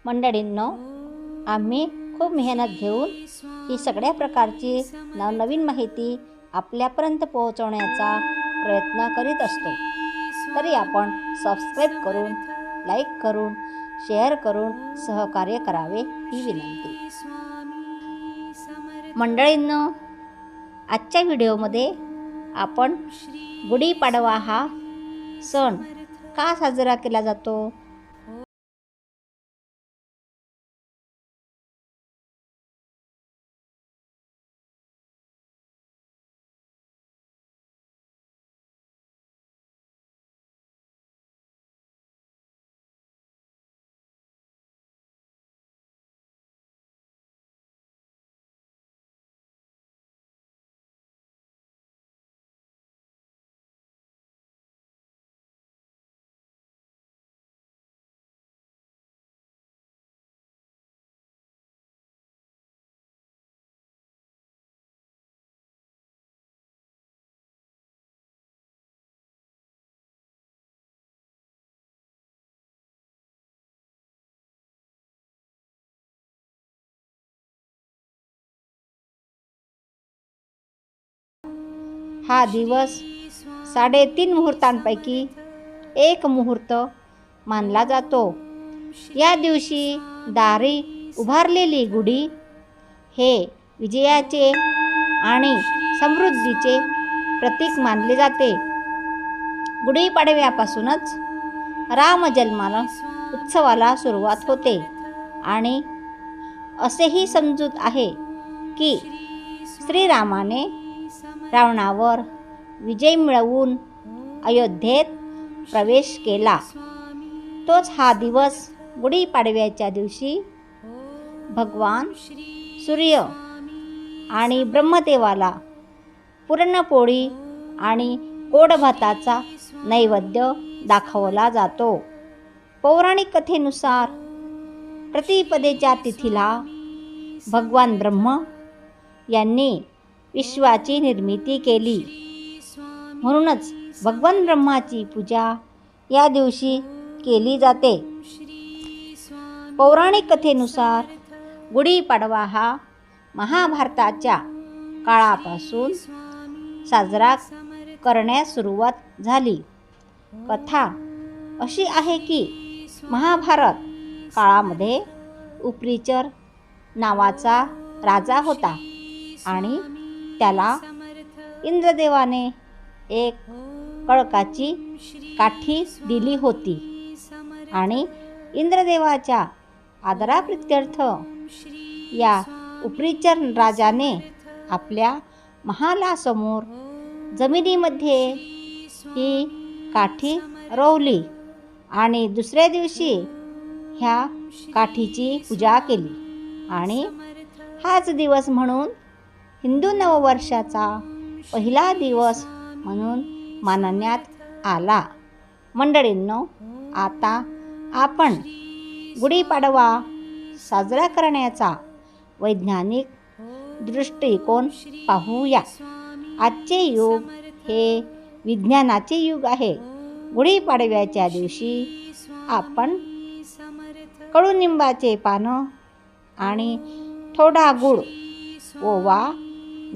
मंडळींनो, आम्ही खूप मेहनत घेऊन ही सगळ्या प्रकारची नवनवीन माहिती आपल्यापर्यंत पोहोचवण्याचा प्रयत्न करीत असतो. तरी आपण सबस्क्राईब करून, लाईक करून, शेअर करून सहकार्य करावे ही विनंती. मंडळींनो, आजच्या व्हिडिओमध्ये आपण गुढीपाडवा हा सण का साजरा केला जातो, हा दिवस 3.5 मुहूर्तांपैकी एक मुहूर्त मानला जातो. या दिवशी दारी उभारलेली गुढी हे विजयाचे आणि समृद्धीचे प्रतीक मानले जाते. गुढीपाडव्यापासूनच रामजन्माला उत्सवाला सुरुवात होते आणि असेही समजूत आहे की श्रीरामाने रावणावर विजय मिळवून अयोध्येत प्रवेश केला. तोच हा दिवस गुढीपाडव्याच्या दिवशी भगवान सूर्य आणि ब्रह्मदेवाला पुरणपोळी आणि गोड भाताचा नैवेद्य दाखवला जातो. पौराणिक कथेनुसार प्रतिपदेच्या तिथीला भगवान ब्रह्म यांनी विश्वाची निर्मिती केली. म्हणूनच भगवान ब्रह्माची पूजा या दिवशी केली जाते. पौराणिक कथेनुसार गुढीपाडवा हा महाभारताच्या काळापासून साजरा करण्यास सुरुवात झाली. कथा अशी आहे की महाभारत काळामध्ये उपरीचर नावाचा राजा होता आणि त्याला इंद्रदेवाने एक कळकाची काठी दिली होती आणि इंद्रदेवाच्या आदराप्रित्यर्थ या उपरीचर राजाने आपल्या महालासमोर जमिनीमध्ये ही काठी रोवली आणि दुसऱ्या दिवशी ह्या काठीची पूजा केली आणि हाच दिवस म्हणून हिंदू नववर्षाचा पहिला दिवस म्हणून मानण्यात आला. मंडळींनो, आता आपण गुढीपाडवा साजरा करण्याचा वैज्ञानिक दृष्टिकोन पाहूया. आजचे युग हे विज्ञानाचे युग आहे. गुढीपाडव्याच्या दिवशी आपण कडुनिंबाचे पानं आणि थोडा गूळ, ओवा,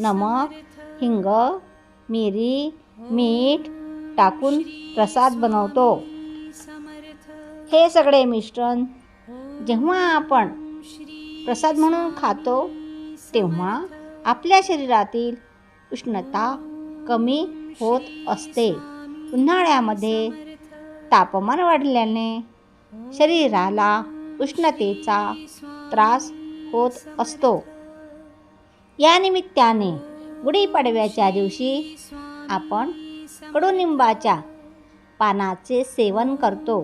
नमक, हिंग, मिरी, मीठ टाकून प्रसाद बनवतो. हे सगळे मिश्रण जेव्हा आपण प्रसाद म्हणून खातो तेव्हा आपल्या शरीरातील उष्णता कमी होत असते. उन्हाळ्यामध्ये तापमान वाढल्याने शरीराला उष्णतेचा त्रास होत असतो. या निमित्ताने गुढीपाडव्याच्या दिवशी आपण कडुनिंबाच्या पानाचे सेवन करतो.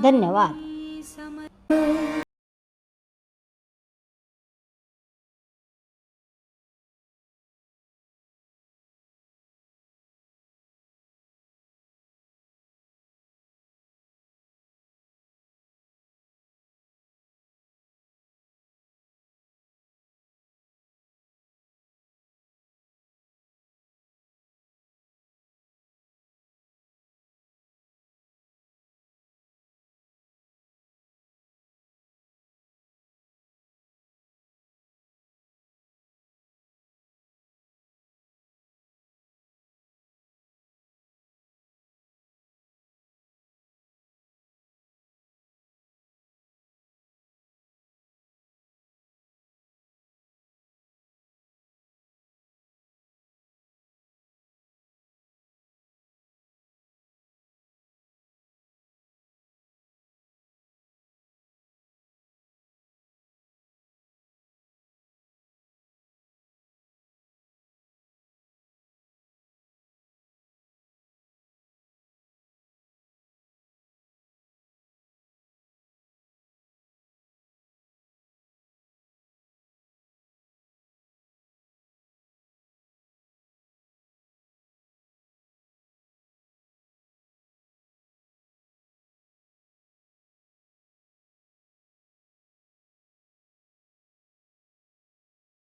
धन्यवाद.